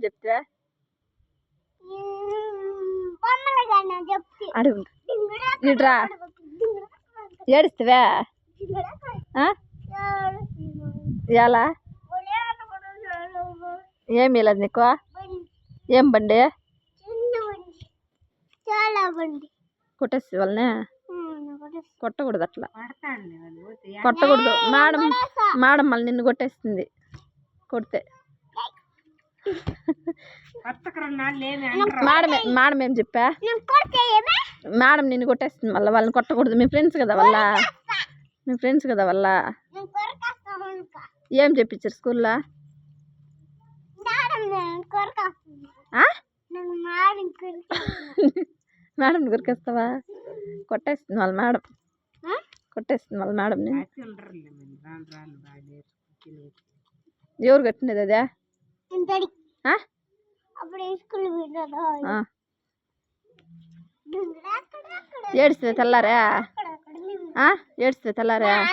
చెప్తే అడుగు ఇట్రా ఏడుస్తావా ఎలా ఏమి లేదు నీకు ఏం బండి కొట్టేసి వాళ్ళని కొట్టకూడదు అట్లా కొట్టకూడదు మేడం మేడం మళ్ళీ నిన్ను కొట్టేస్తుంది కొడితే మేడం ఏం చెప్పా మేడం నిన్ను కొట్టేస్తుంది మళ్ళీ వాళ్ళని కొట్టకూడదు మీ ఫ్రెండ్స్ కదా వాళ్ళ ఏం చెప్పించారు స్కూల్లో మేడం కొరికేస్తావా కొట్టేస్తుంది వాళ్ళ మేడం ఎవరు కట్టినది అదే ఏడుస్తుంది తెల్లారా